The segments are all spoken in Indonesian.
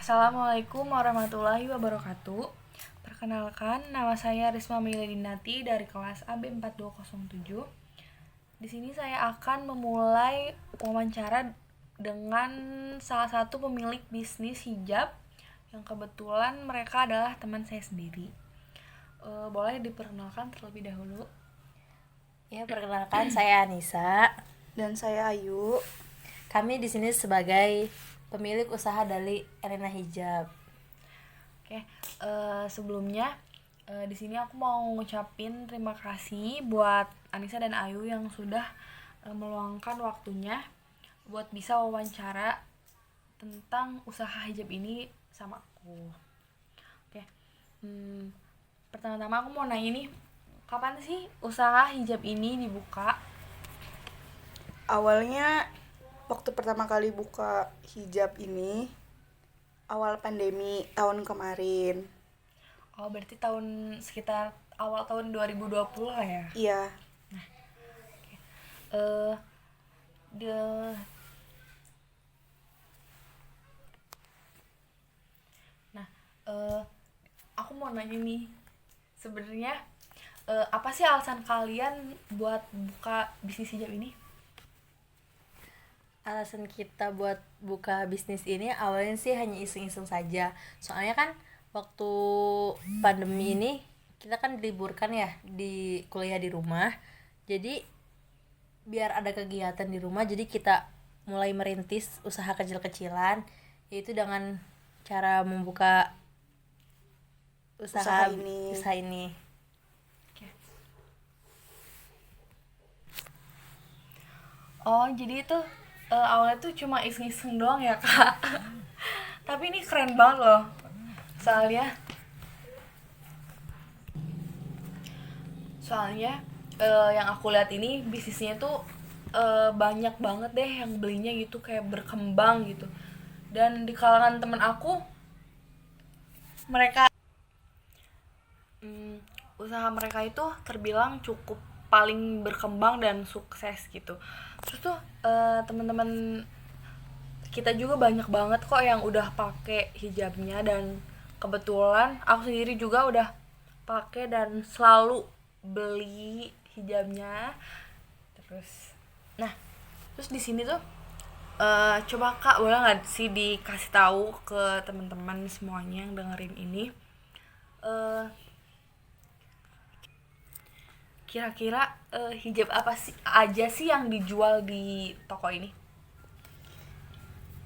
Assalamualaikum warahmatullahi wabarakatuh. Perkenalkan, nama saya Risma Miladinati dari kelas AB 4207. Di sini saya akan memulai wawancara dengan salah satu pemilik bisnis hijab yang kebetulan mereka adalah teman saya sendiri. Boleh diperkenalkan terlebih dahulu? Ya, perkenalkan saya Anissa Dan saya Ayu. Kami di sini sebagai pemilik usaha dari Elena Hijab. Oke, sebelumnya di sini aku mau ngucapin terima kasih buat Anissa dan Ayu yang sudah meluangkan waktunya buat bisa wawancara tentang usaha hijab ini sama aku. Oke, pertama-tama aku mau nanya nih, kapan sih usaha hijab ini dibuka? Awalnya waktu pertama kali buka hijab ini awal pandemi tahun kemarin. Oh, berarti sekitar awal tahun 2020 lah ya? Iya. Eh de Nah, aku mau nanya nih, sebenarnya apa sih alasan kalian buat buka bisnis hijab ini? Alasan kita buat buka bisnis ini awalnya sih hanya iseng-iseng saja. Soalnya kan waktu pandemi ini kita kan diliburkan ya, di kuliah di rumah. Jadi biar ada kegiatan di rumah, jadi kita mulai merintis usaha kecil-kecilan, yaitu dengan cara membuka usaha ini. Oke. Oh, jadi itu awalnya tuh cuma iseng-iseng doang ya, Kak? Tapi ini keren banget loh. Soalnya yang aku lihat ini bisnisnya tuh banyak banget deh yang belinya gitu, kayak berkembang gitu. Dan di kalangan temen aku, mereka usaha mereka itu terbilang cukup paling berkembang dan sukses gitu. Terus tuh teman-teman kita juga banyak banget kok yang udah pakai hijabnya, dan kebetulan aku sendiri juga udah pakai dan selalu beli hijabnya. Terus di sini tuh coba Kak, boleh nggak sih dikasih tahu ke teman-teman semuanya yang dengerin ini, kira-kira hijab apa sih aja sih yang dijual di toko ini?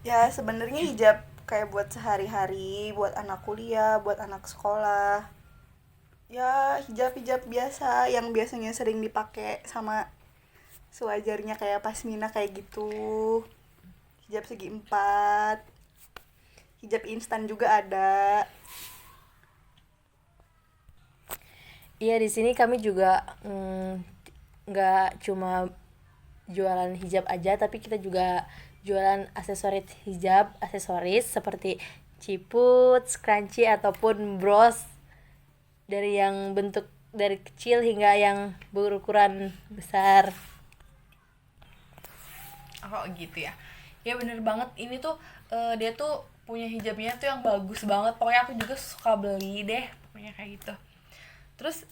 Ya sebenarnya hijab kayak buat sehari-hari, buat anak kuliah, buat anak sekolah. Ya hijab-hijab biasa yang biasanya sering dipakai sama sewajarnya kayak pasmina kayak gitu. Hijab segi 4. Hijab instan juga ada. Iya, di sini kami juga nggak cuma jualan hijab aja, tapi kita juga jualan aksesoris seperti ciput, scrunchie ataupun bros, dari yang bentuk dari kecil hingga yang berukuran besar. Oh gitu ya. Ya bener banget, ini tuh dia tuh punya hijabnya tuh yang bagus banget. Pokoknya aku juga suka beli deh, pokoknya kayak gitu. Terus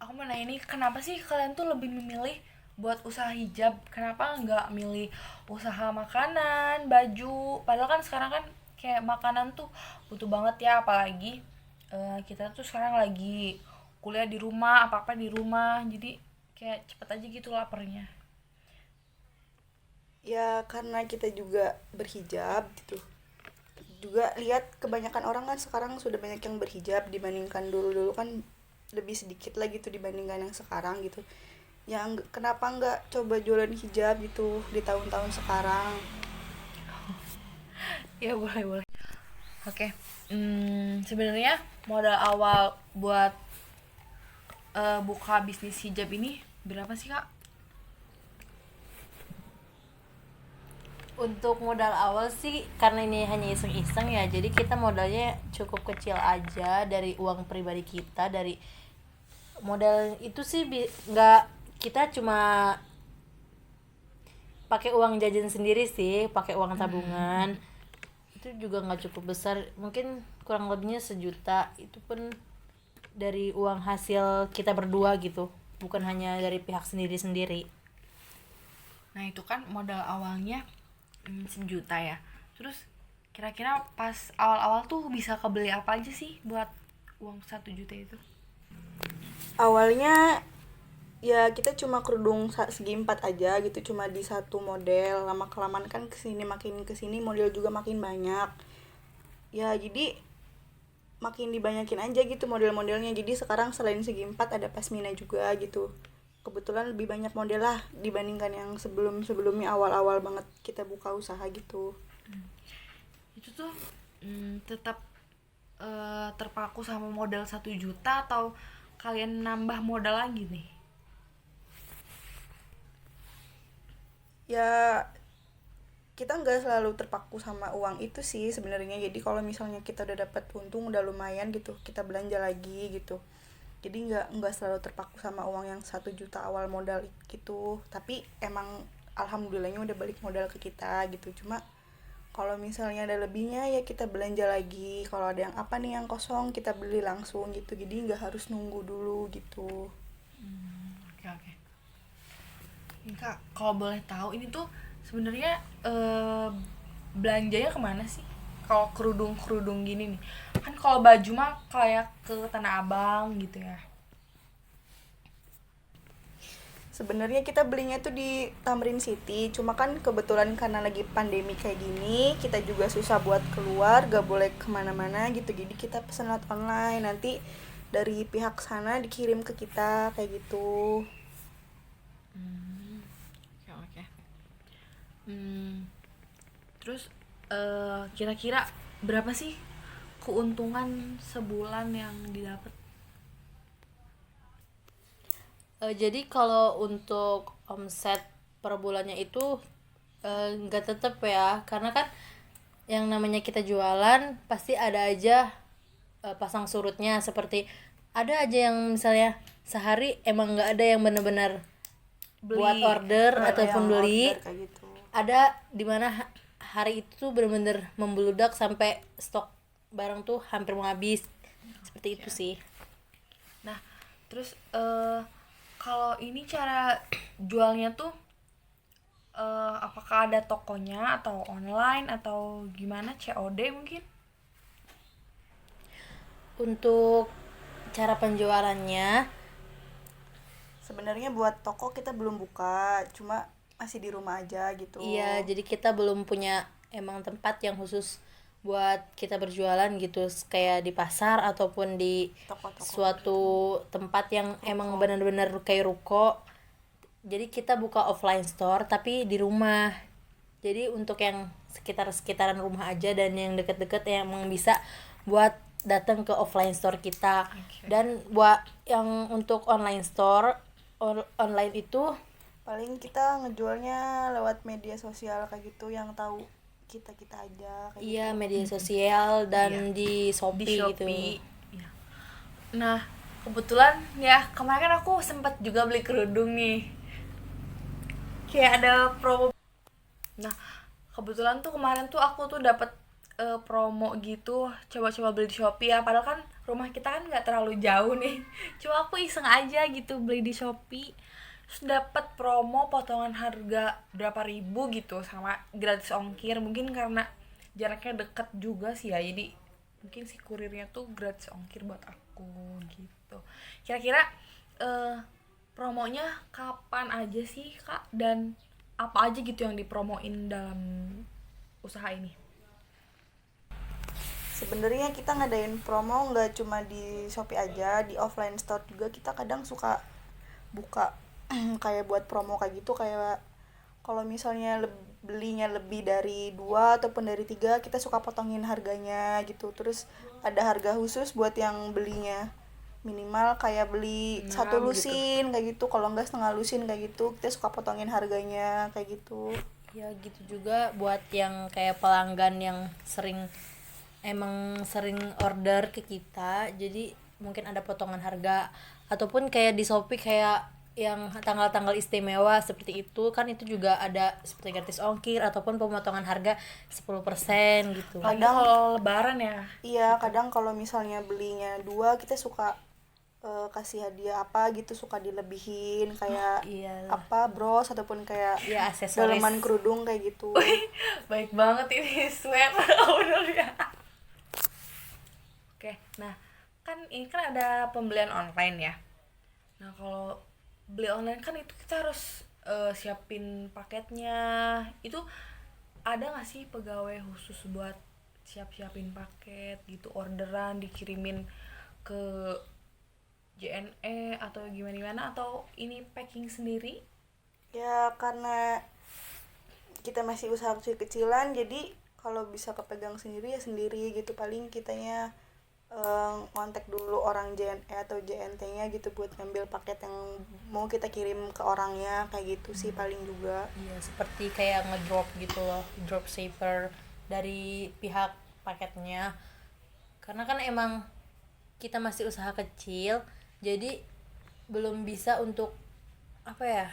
aku mau nanya nih, kenapa sih kalian tuh lebih memilih buat usaha hijab? Kenapa nggak milih usaha makanan, baju? Padahal kan sekarang kan kayak makanan tuh butuh banget ya, apalagi kita tuh sekarang lagi kuliah di rumah, apa-apa di rumah. Jadi kayak cepet aja gitu laparnya. Ya karena kita juga berhijab gitu. Juga lihat kebanyakan orang kan sekarang sudah banyak yang berhijab dibandingkan dulu kan lebih sedikit lagi tuh dibandingkan yang sekarang gitu. Yang kenapa nggak coba jualan hijab gitu di tahun-tahun sekarang? Ya boleh. Oke. Sebenarnya modal awal buat buka bisnis hijab ini berapa sih, Kak? Untuk modal awal sih, karena ini hanya iseng-iseng ya, jadi kita modalnya cukup kecil aja dari uang pribadi kita. Dari modal itu sih nggak, kita cuma pakai uang jajan sendiri sih, pakai uang tabungan. Itu itu juga nggak cukup besar, mungkin kurang lebihnya 1 juta, itu pun dari uang hasil kita berdua gitu, bukan hanya dari pihak sendiri-sendiri. Nah itu kan modal awalnya 1 juta ya. Terus kira-kira pas awal-awal tuh bisa kebeli apa aja sih buat uang 1 juta itu? Awalnya ya kita cuma kerudung segi 4 aja gitu, cuma di satu model. Lama kelamaan kan makin kesini model juga makin banyak ya, jadi makin dibanyakin aja gitu model-modelnya. Jadi sekarang selain segi 4 ada pasmina juga gitu. Kebetulan lebih banyak model lah dibandingkan yang sebelumnya awal-awal banget kita buka usaha gitu. Itu tuh tetap terpaku sama modal 1 juta atau kalian nambah modal lagi nih? Ya kita nggak selalu terpaku sama uang itu sih sebenarnya. Jadi kalau misalnya kita udah dapat untung udah lumayan gitu, kita belanja lagi gitu. Jadi nggak selalu terpaku sama uang yang 1 juta awal modal gitu. Tapi emang alhamdulillahnya udah balik modal ke kita gitu. Cuma kalau misalnya ada lebihnya ya kita belanja lagi. Kalau ada yang apa nih yang kosong kita beli langsung gitu. Jadi nggak harus nunggu dulu gitu. Oke. Ini Kak, kalau boleh tahu ini tuh sebenarnya belanjanya kemana sih? Kalau kerudung gini nih, kan kalau baju mah kayak ke Tanah Abang gitu ya. Sebenarnya kita belinya tuh di Tamrin City, cuma kan kebetulan karena lagi pandemi kayak gini, kita juga susah buat keluar, gak boleh kemana-mana gitu. Jadi kita pesan lewat online, nanti dari pihak sana dikirim ke kita kayak gitu. Oke. Terus kira-kira berapa sih keuntungan sebulan yang didapat? Jadi kalau untuk omset per bulannya itu nggak tetap ya, karena kan yang namanya kita jualan pasti ada aja pasang surutnya, seperti ada aja yang misalnya sehari emang nggak ada yang benar-benar buat order ataupun Yang beli, order kayak gitu. ada dimana hari itu tuh benar-benar membeludak sampai stok barang tuh hampir mau habis, seperti itu sih. Nah, terus kalau ini cara jualnya tuh apakah ada tokonya atau online atau gimana, COD mungkin? Untuk cara penjualannya, Sebenarnya buat toko kita belum buka, cuma masih di rumah aja gitu. iya, jadi kita belum punya emang tempat yang khusus buat kita berjualan gitu, kayak di pasar ataupun di Toko-toko. suatu tempat yang emang benar-benar kayak ruko. Jadi kita buka offline store tapi di rumah. Jadi untuk yang sekitar-sekitaran rumah aja dan yang deket-deket yang emang bisa buat datang ke offline store kita. Oke. Dan buat yang untuk online store online itu Paling kita ngejualnya lewat media sosial kayak gitu, yang tahu kita aja kayak iya gitu. media sosial dan di Di Shopee, gitu. Shopee. Iya. Nah, kebetulan ya kemarin kan aku sempat juga beli kerudung nih. Kayak ada promo. Nah, kebetulan tuh kemarin tuh aku tuh dapat promo gitu, coba-coba beli di Shopee ya. Padahal kan rumah kita kan nggak terlalu jauh nih. Cuma aku iseng aja gitu beli di Shopee. Terus dapat promo potongan harga berapa ribu gitu sama gratis ongkir. Mungkin karena jaraknya deket juga sih ya. Jadi mungkin si kurirnya tuh gratis ongkir buat aku gitu. Kira-kira promonya kapan aja sih Kak, dan apa aja gitu yang dipromoin dalam usaha ini? Sebenarnya kita ngadain promo nggak cuma di Shopee aja, di offline store juga kita kadang suka buka kayak buat promo kayak gitu. Kayak kalau misalnya belinya lebih dari 2 ataupun dari 3, kita suka potongin harganya gitu. Terus ada harga khusus buat yang belinya minimal kayak beli 6 1 gitu. lusin kayak gitu, kalau enggak setengah lusin kayak gitu, kita suka potongin harganya kayak gitu. Ya gitu juga buat yang kayak pelanggan yang sering order ke kita, jadi mungkin ada potongan harga, ataupun kayak di Shopee kayak yang tanggal-tanggal istimewa seperti itu kan, itu juga ada seperti gratis ongkir ataupun pemotongan harga 10% gitu. Apalagi kalau lebaran ya. Iya, kadang kalau misalnya belinya 2 kita suka kasih hadiah apa gitu, suka dilebihin kayak Iya. apa bros ataupun kayak Iya, aksesoris. daleman kerudung kayak gitu. Baik banget ini sweat bener ya. Oke, nah kan ini kan ada pembelian online ya. Nah kalau beli online kan itu kita harus siapin paketnya. Itu ada nggak sih pegawai khusus buat siapin paket gitu, orderan dikirimin ke JNE atau gimana atau ini packing sendiri? Ya karena kita masih usaha kecil-kecilan, jadi kalau bisa kepegang sendiri ya sendiri gitu. Paling kitanya ngontak dulu orang JNE atau JNT-nya gitu buat ngambil paket yang mau kita kirim ke orangnya, kayak gitu sih paling juga. Iya, seperti kayak ngedrop gitu loh, drop shipper dari pihak paketnya. Karena kan emang kita masih usaha kecil, jadi belum bisa untuk apa ya?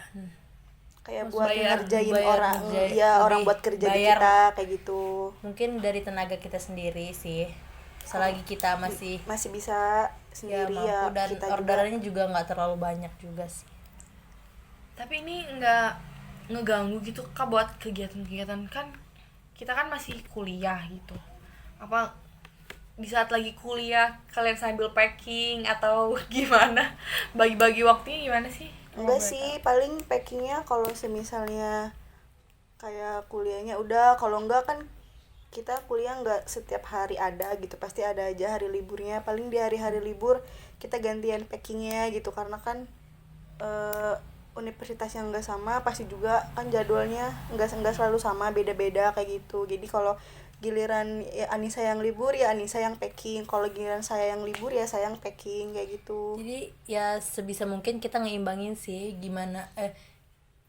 Kayak buat bayar ngerjain orang, ya orang buat kerja di bayar. kita kayak gitu. Mungkin dari tenaga kita sendiri sih. Selagi kita masih bisa ya sendiri mampu, ya, dan kita orderannya juga nggak terlalu banyak juga sih. Tapi ini nggak ngeganggu gitu Kak buat kegiatan-kegiatan, kan kita kan masih kuliah gitu. Apa di saat lagi kuliah kalian sambil packing atau gimana? Bagi-bagi waktunya gimana sih? enggak sih, paling packingnya kalau semisalnya kayak kuliahnya udah, kalau enggak kan kita kuliah nggak setiap hari ada gitu, pasti ada aja hari liburnya. Paling di hari-hari libur kita gantian packingnya gitu, karena kan universitas yang nggak sama pasti juga kan jadwalnya nggak selalu sama, beda-beda kayak gitu. Jadi kalau giliran ya Anissa yang libur ya Anissa yang packing, kalau giliran saya yang libur ya saya yang packing kayak gitu. Jadi ya sebisa mungkin kita ngeimbangin sih gimana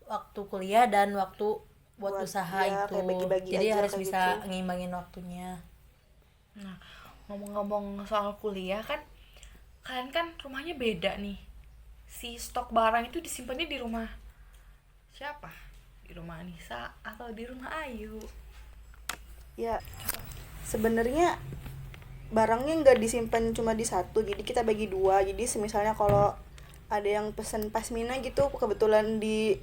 waktu kuliah dan waktu buat usaha ya, itu. kayak bagi-bagi Jadi aja harus kayak bisa gitu. ngeimbangin waktunya. Nah, ngomong-ngomong soal kuliah kan, kalian kan rumahnya beda nih. Si stok barang itu disimpannya di rumah siapa? Di rumah Anissa atau di rumah Ayu? Ya sebenarnya barangnya nggak disimpan cuma di satu, jadi kita bagi 2. Jadi misalnya kalau ada yang pesen pasmina gitu, kebetulan di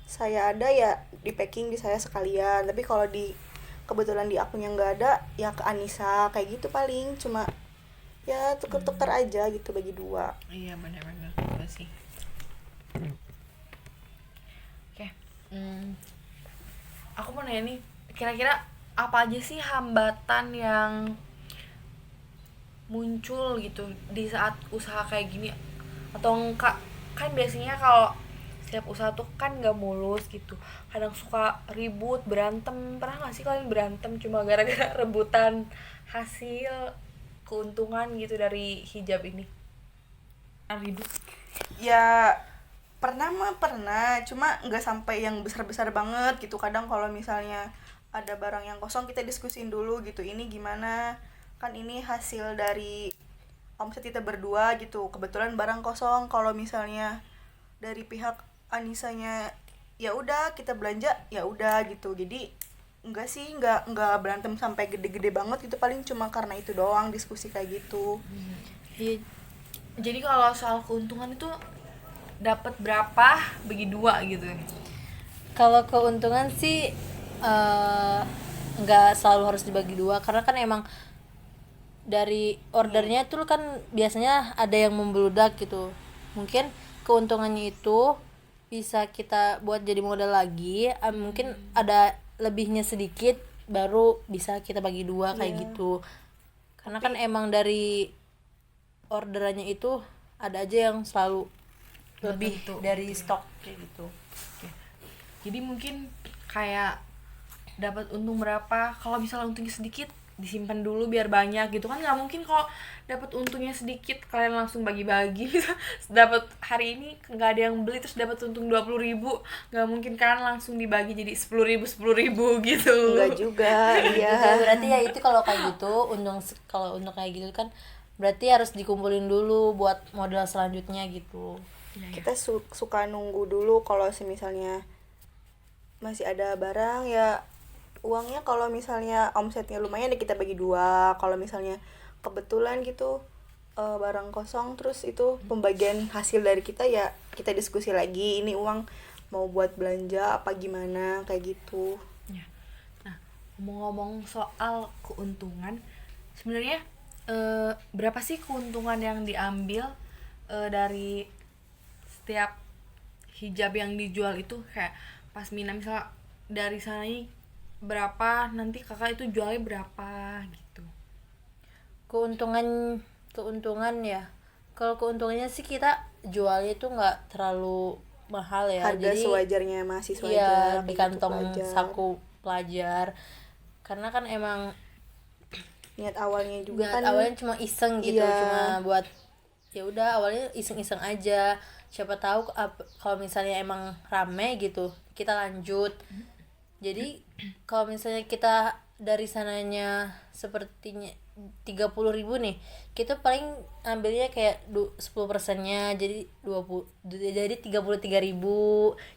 saya ada ya di packing di saya sekalian. Tapi kalau di kebetulan di akunya nggak ada ya ke Anissa kayak gitu. Paling cuma ya tuker-tuker aja gitu, bagi 2. Iya benar-benar juga sih. Oke, aku mau nanya nih, kira-kira apa aja sih hambatan yang muncul gitu di saat usaha kayak gini? Atau enggak, kan biasanya kalau setiap usaha tuh kan nggak mulus gitu, kadang suka ribut, berantem. Pernah nggak sih kalian berantem cuma gara-gara rebutan hasil keuntungan gitu dari hijab ini? Ribut? Ya pernah mah pernah, cuma nggak sampai yang besar-besar banget gitu. Kadang kalau misalnya ada barang yang kosong kita diskusin dulu gitu, ini gimana, kan ini hasil dari omset kita berdua gitu, kebetulan barang kosong. Kalau misalnya dari pihak Anisanya ya udah kita belanja ya udah gitu. Jadi enggak sih, enggak berantem sampai gede-gede banget gitu, paling cuma karena itu doang diskusi kayak gitu. Iya. Jadi kalau soal keuntungan itu dapat berapa bagi 2 gitu? Kalau keuntungan sih nggak selalu harus dibagi 2, karena kan emang dari ordernya itu kan biasanya ada yang membludak gitu. Mungkin keuntungannya itu bisa kita buat jadi modal lagi, mungkin ada lebihnya sedikit baru bisa kita bagi 2 kayak gitu. Karena kan emang dari orderannya itu ada aja yang selalu lebih tentu. dari stok kayak gitu. Oke. Jadi mungkin kayak dapat untung berapa, kalau misalnya untungnya sedikit disimpan dulu biar banyak gitu kan. Nggak mungkin kalau dapat untungnya sedikit kalian langsung bagi-bagi gitu. Dapat hari ini nggak ada yang beli terus dapat untung 20.000, nggak mungkin kan langsung dibagi jadi 10.000 gitu. Enggak juga. Gitu. Iya. Berarti ya itu kalau kayak gitu kalau untuk kayak gitu kan berarti harus dikumpulin dulu buat modal selanjutnya gitu. Iya, kita suka nunggu dulu kalau misalnya masih ada barang ya, uangnya kalau misalnya omsetnya lumayan ya kita bagi dua, kalau misalnya kebetulan gitu barang kosong, terus itu pembagian hasil dari kita ya kita diskusi lagi, ini uang mau buat belanja apa gimana kayak gitu. ya. Nah, ngomong-ngomong soal keuntungan, sebenarnya berapa sih keuntungan yang diambil dari setiap hijab yang dijual itu? Kayak pas Mina misalnya dari sana nih berapa, nanti kakak itu jualnya berapa gitu. Keuntungan ya, kalau keuntungannya sih kita jualnya itu nggak terlalu mahal ya, Harga jadi sewajarnya mahasiswa aja, iya kayak di gitu, kantong pelajar. saku pelajar, karena kan emang Niat awalnya juga niat kan awalnya cuma iseng gitu, iya. cuma buat ya udah awalnya iseng-iseng aja, siapa tahu kalau misalnya emang rame gitu kita lanjut. Jadi kalau misalnya kita dari sananya sepertinya 30.000 nih, kita paling ambilnya kayak 10%-nya, jadi 33.000,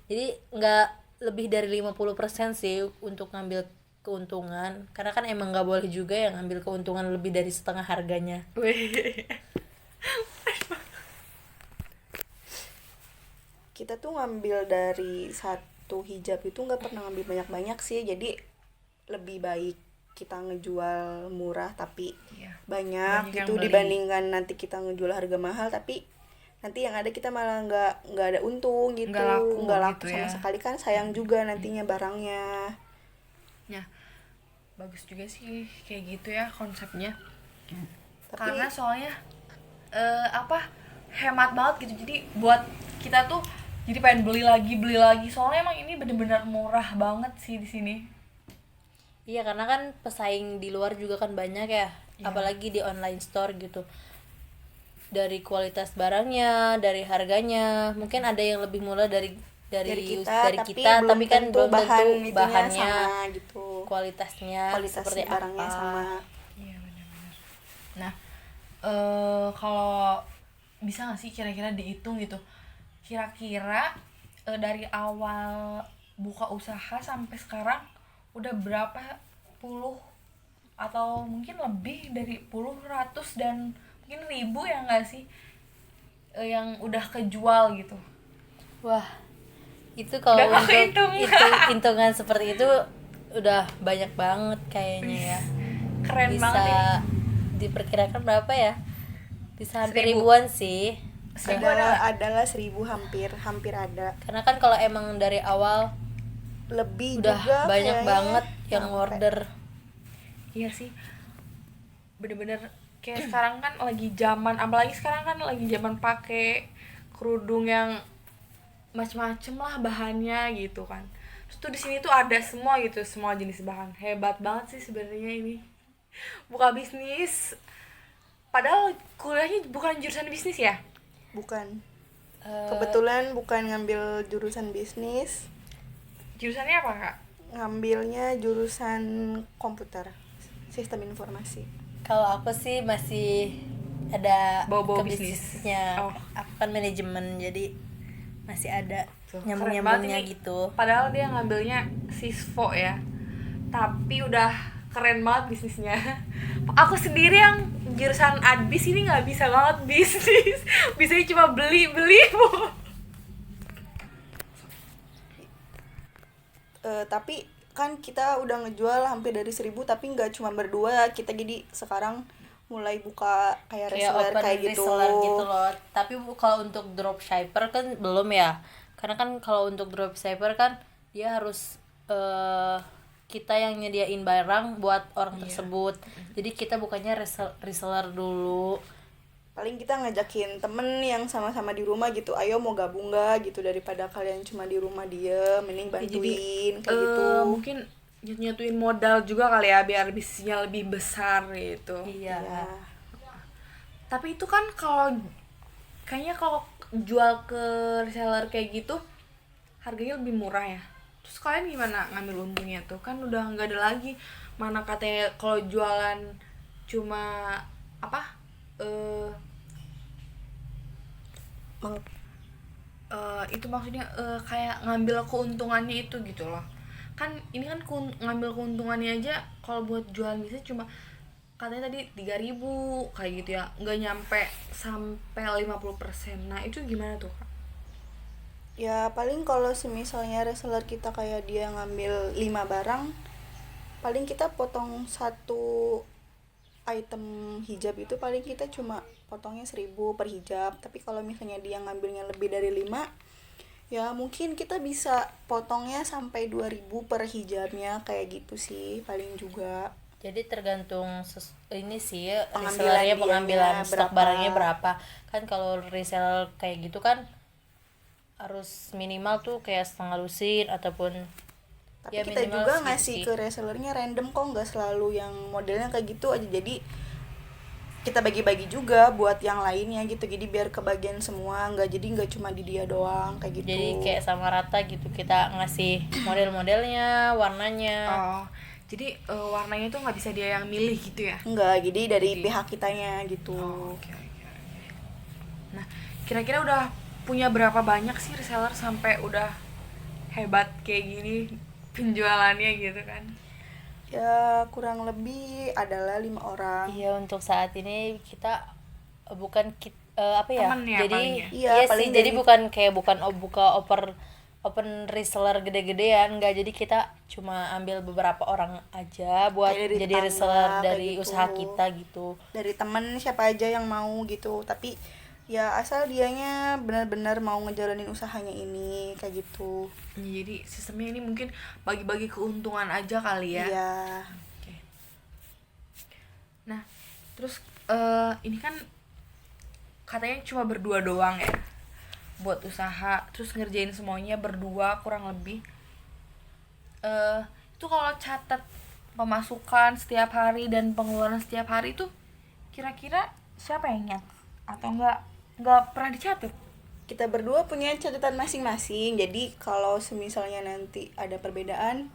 jadi nggak lebih dari 50% sih untuk ngambil keuntungan, karena kan emang nggak boleh juga yang ngambil keuntungan lebih dari setengah harganya. Wih. Kita tuh ngambil dari satu hijab itu nggak pernah ngambil banyak-banyak sih, jadi lebih baik kita ngejual murah tapi Iya. banyak Banyak yang gitu beli. dibandingkan nanti kita ngejual harga mahal tapi nanti yang ada kita malah nggak ada untung gitu, Nggak laku gitu sama ya. sekali, kan sayang juga nantinya barangnya. Ya, bagus juga sih kayak gitu ya konsepnya. Tapi Karena soalnya hemat banget gitu, jadi buat kita tuh jadi pengen beli lagi, soalnya emang ini bener-bener murah banget sih di sini. Iya, karena kan pesaing di luar juga kan banyak ya, apalagi di online store gitu. Dari kualitas barangnya, dari harganya, mungkin ada yang lebih murah dari kita, tapi kan belum tentu itunya bahannya, sama gitu, kualitasnya kualitas seperti barangnya apa. sama. Iya, benar-benar. Nah, kalau bisa nggak sih kira-kira dihitung gitu, kira-kira dari awal buka usaha sampai sekarang udah berapa puluh atau mungkin lebih dari puluh, ratus, dan mungkin ribu ya nggak sih yang udah kejual gitu? Wah, itu kalau Udah untuk kehitung. hitungan seperti itu udah banyak banget kayaknya ya. Keren Bisa banget ya. diperkirakan berapa ya? Bisa hampir 1.000. ribuan sih. Seribu ada nggak? Adalah 1.000, hampir ada, Karena kan kalau emang dari awal lebih udah juga banyak kayaknya banget yang nyampe. order. Iya sih, bener-bener kayak sekarang kan lagi zaman, apalagi sekarang kan lagi zaman pakai kerudung yang macem-macem lah bahannya gitu kan. Terus tuh di sini tuh ada semua gitu, semua jenis bahan. Hebat banget sih sebenarnya ini buka bisnis, padahal kuliahnya bukan jurusan bisnis ya. Bukan, Eh, kebetulan bukan ngambil jurusan bisnis, Jurusannya apa kak? ngambilnya jurusan komputer, sistem informasi. kalau aku sih masih ada Bawa-bawa ke bisnis. bisnisnya. Oh. Aku kan manajemen, jadi masih ada Tuh, keren nyambung-nyambungnya banget ini. gitu. Padahal dia ngambilnya sisvo ya, tapi udah keren banget bisnisnya. Aku sendiri yang jurusan adbis ini nggak bisa banget bisnis, bisanya cuma beli. Tapi kan kita udah ngejual hampir dari 1.000 tapi nggak cuma berdua, kita jadi sekarang mulai buka kayak reseller open kayak gitu. reseller gitu loh. Tapi kalau untuk dropshipper kan belum ya, karena kan kalau untuk dropshipper kan dia harus kita yang nyediain barang buat orang tersebut, jadi kita bukannya reseller dulu. Paling kita ngajakin temen yang sama-sama di rumah gitu, ayo mau gabung gak gitu, daripada kalian cuma di rumah diem, mending bantuin kayak gitu. Mungkin nyatuin modal juga kali ya biar bisnisnya lebih besar gitu. Iya. Ya, Tapi itu kan kayaknya kalau jual ke reseller kayak gitu harganya lebih murah ya. Terus kalian gimana ngambil untungnya tuh? Kan udah nggak ada lagi. Mana katanya kalau jualan cuma apa? itu maksudnya kayak ngambil keuntungannya itu gitu loh. Kan ini kan ngambil keuntungannya aja kalau buat jualan bisnis cuma katanya tadi 3.000 kayak gitu ya, nggak nyampe sampai 50%. Nah itu gimana tuh Kak? Ya paling kalau semisalnya reseller kita kayak dia ngambil 5 barang, paling kita potong satu item hijab itu paling kita cuma potongnya 1.000 per hijab. Tapi kalau misalnya dia ngambilnya lebih dari 5, ya mungkin kita bisa potongnya sampai 2.000 per hijabnya, kayak gitu sih paling juga. Jadi tergantung ini sih Pengambilan resellernya, pengambilan dianya stok berapa. barangnya berapa. Kan kalau reseller kayak gitu kan harus minimal tuh kayak setengah lusin ataupun Tapi ya kita minimal juga segitu ngasih sih. ke resellernya random kok, nggak selalu yang modelnya kayak gitu aja. Jadi kita bagi-bagi juga buat yang lainnya gitu, jadi biar kebagian semua, nggak cuma di dia doang kayak gitu. Jadi kayak sama rata gitu kita ngasih model-modelnya, warnanya. Oh, jadi warnanya tuh nggak bisa dia yang milih gitu ya? Enggak, jadi dari Jadi- pihak kitanya gitu. Oh, oke. Nah, kira-kira udah punya berapa banyak sih reseller sampai udah hebat kayak gini penjualannya gitu kan? Ya kurang lebih adalah 5 orang. Iya, untuk saat ini kita bukan apa ya? Temen ya Jadi paling ya? Iya, iya paling sih, jadi dari- bukan kayak buka open reseller gede-gedean, enggak. Jadi kita cuma ambil beberapa orang aja buat Kayak dari jadi tetangga, reseller kayak dari gitu. usaha kita gitu. Dari temen siapa aja yang mau gitu, tapi ya asal dianya benar-benar mau ngejalanin usahanya ini kayak gitu. Jadi sistemnya ini mungkin bagi-bagi keuntungan aja kali ya. Iya. Oke. Nah, terus ini kan katanya cuma berdua doang ya buat usaha, terus ngerjain semuanya berdua kurang lebih. Itu kalau catat pemasukan setiap hari dan pengeluaran setiap hari itu kira-kira siapa yang ingat atau nggak pernah dicatat? Kita berdua punya catatan masing-masing, jadi kalau semisalnya nanti ada perbedaan,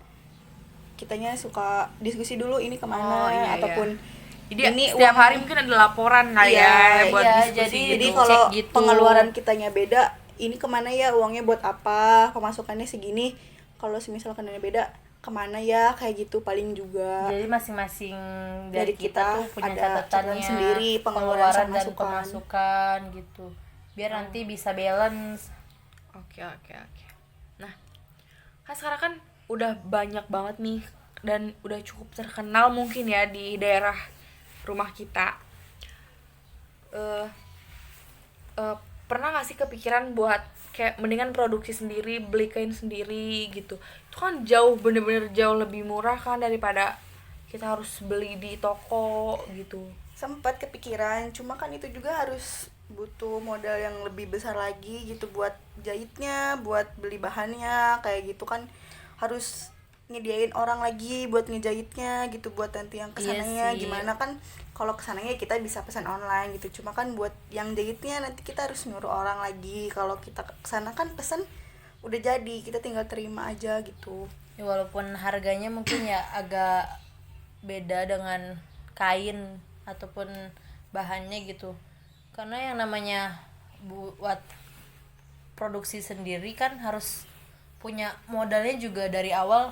kitanya suka diskusi dulu ini kemana, Oh, iya, ataupun Jadi ini setiap uang- hari mungkin ada laporan kali Iya, ya buat iya, diskusi jadi gitu. kalau Cek gitu. pengeluaran kitanya beda, ini kemana ya uangnya, buat apa, pemasukannya segini, kalau misalkan beda kemana ya, kayak gitu paling juga. Jadi masing-masing dari Dari kita kita tuh punya ada catatannya, catatan sendiri, pengeluaran sama dan masukan. pemasukan gitu. Biar nanti bisa balance. Oke. Nah, kan sekarang kan udah banyak banget nih dan udah cukup terkenal mungkin ya di daerah rumah kita. Pernah gak sih kepikiran buat kayak mendingan produksi sendiri, beli kain sendiri gitu? Itu kan bener-bener jauh lebih murah kan daripada kita harus beli di toko gitu. Sempat kepikiran, cuma kan itu juga harus butuh modal yang lebih besar lagi gitu, buat jahitnya, buat beli bahannya kayak gitu kan, harus nyediain orang lagi buat ngejahitnya gitu, buat nanti yang kesananya Iya sih. gimana kan. Kalau kesananya kita bisa pesan online gitu, cuma kan buat yang jahitnya nanti kita harus nyuruh orang lagi. Kalau kita kesana kan pesan udah jadi, kita tinggal terima aja gitu. Ya, walaupun harganya mungkin ya agak beda dengan kain ataupun bahannya gitu. Karena yang namanya buat produksi sendiri kan harus punya modalnya juga dari awal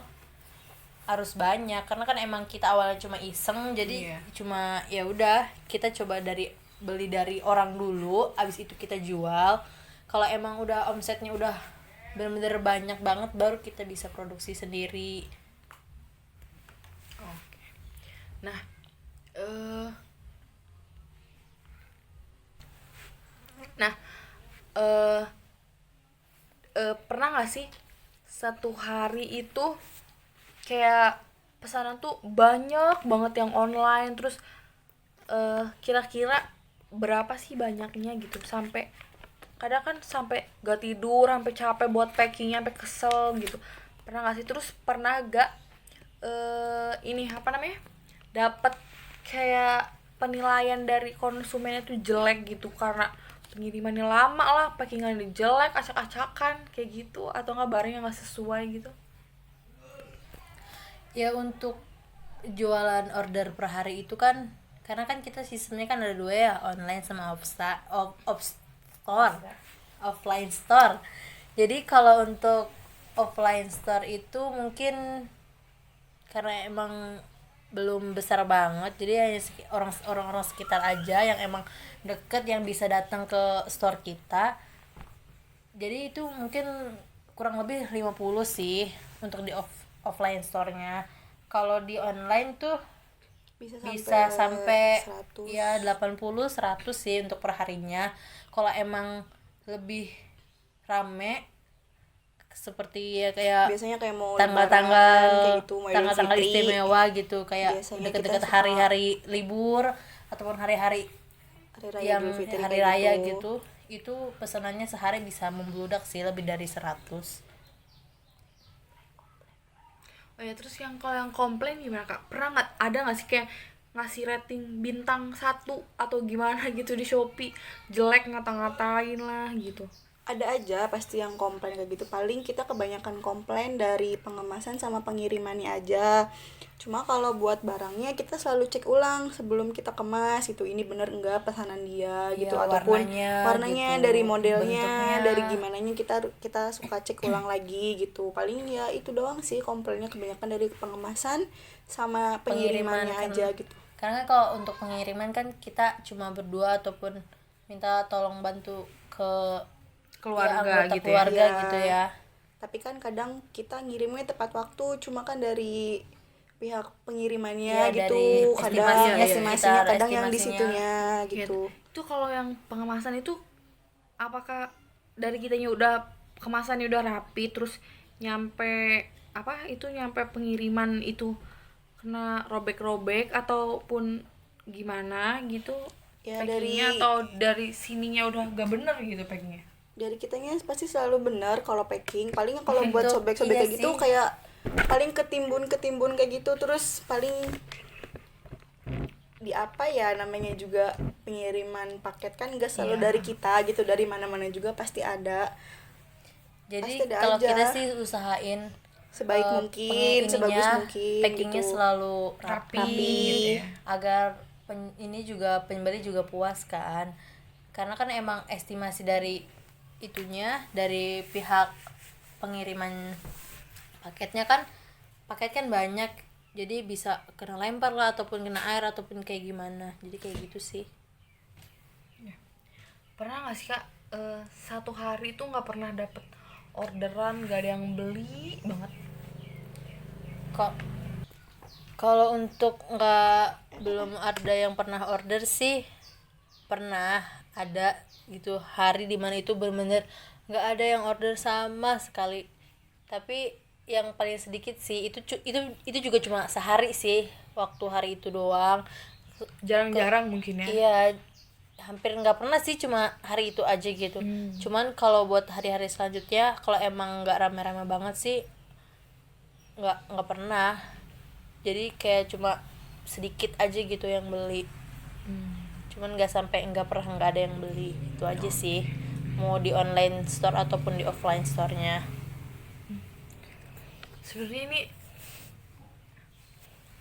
harus banyak, karena kan emang kita awalnya cuma iseng, jadi Iya. cuma ya udah kita coba beli dari orang dulu, abis itu kita jual. Kalau emang udah omsetnya udah bener-bener banyak banget, baru kita bisa produksi sendiri. Oke. Nah, pernah nggak sih satu hari itu kayak pesanan tuh banyak banget yang online, terus kira-kira berapa sih banyaknya gitu, sampai kadang kan sampai gak tidur, sampai capek buat packingnya, sampai kesel gitu. Pernah nggak sih? Terus pernah gak ini apa namanya, dapat kayak penilaian dari konsumennya tuh jelek gitu karena pengirimannya lama lah, packingannya jelek, acak-acakan kayak gitu, atau nggak barangnya nggak sesuai gitu? Ya untuk jualan order per hari itu kan, karena kan kita sistemnya kan ada dua ya, online sama off store. offline store. Jadi kalau untuk offline store itu mungkin karena emang belum besar banget, jadi hanya orang-orang sekitar aja yang emang deket yang bisa datang ke store kita. Jadi itu mungkin kurang lebih 50 sih untuk di offline store-nya. Kalau di online tuh bisa sampai 100. ya 80-100 sih untuk perharinya. Kalau emang lebih rame seperti ya kayak biasanya kayak mau tanggal-tanggal lebaran, kayak gitu, mau Idul tanggal-tanggal Fitri. istimewa gitu, kayak Biasanya deket-deket kita suka hari-hari libur ataupun hari-hari hari raya yang Idul Fitri hari kayak raya gitu. Itu pesanannya sehari bisa membludak sih, lebih dari 100. Oh ya, terus yang kalau yang komplain gimana Kak? Pernah nggak ada nggak sih kayak ngasih rating bintang 1 atau gimana gitu di Shopee, jelek, ngata-ngatain lah gitu? Ada aja pasti yang komplain kayak gitu. Paling kita kebanyakan komplain dari pengemasan sama pengirimannya aja. Cuma kalau buat barangnya kita selalu cek ulang sebelum kita kemas gitu, ini bener enggak pesanan dia gitu, Iya, ataupun warnanya warnanya gitu, dari modelnya, bentuknya. dari gimananya kita suka cek ulang lagi gitu. Paling ya itu doang sih komplainnya, kebanyakan dari pengemasan sama pengirimannya Pengiriman kan. aja gitu. Karena kalau untuk pengiriman kan kita cuma berdua ataupun minta tolong bantu ke Keluarga anggota gitu keluarga ya. gitu ya. Tapi kan kadang kita ngirimnya tepat waktu, cuma kan dari pihak pengirimannya Iya, gitu, dari kadang estimasinya, estimasinya kita kadang yang di estimasinya. situnya Gitu. gitu. Itu kalau yang pengemasan itu apakah dari kitanya udah kemasannya udah rapi, terus nyampe nyampe pengiriman itu kena robek-robek ataupun gimana gitu? Ya, Packingnya dari- atau dari sininya udah gak bener gitu packingnya? Dari kitanya pasti selalu benar kalau packing. Paling kalau buat Itu, sobek-sobek iya kayak gitu sih. kayak paling ketimbun kayak gitu, terus paling di apa ya namanya juga pengiriman paket kan nggak selalu Iya. dari kita gitu, dari mana-mana juga pasti ada. Jadi Pasti ada kalau aja. kita sih usahain Sebaik mungkin, sebagus mungkin packingnya gitu. selalu Rapi. rapi, Gitu ya. agar ini juga pembeli juga puas kan. Karena kan emang estimasi dari itunya dari pihak pengiriman paket kan banyak, jadi bisa kena lempar lah ataupun kena air ataupun kayak gimana, jadi kayak gitu sih. Pernah nggak sih Kak, satu hari itu nggak pernah dapet orderan, gak ada yang beli banget? Kok kalau untuk belum ada yang pernah order sih, pernah ada gitu hari dimana itu bener-bener nggak ada yang order sama sekali. Tapi yang paling sedikit sih itu juga cuma sehari sih, waktu hari itu doang. Jarang-jarang mungkin ya. Iya, hampir nggak pernah sih, cuma hari itu aja gitu. Cuman kalau buat hari-hari selanjutnya, kalau emang nggak rame-rame banget sih nggak pernah. Jadi kayak cuma sedikit aja gitu yang beli. Cuman nggak pernah nggak ada yang beli, itu aja sih, mau di online store ataupun di offline store-nya. Sebenarnya ini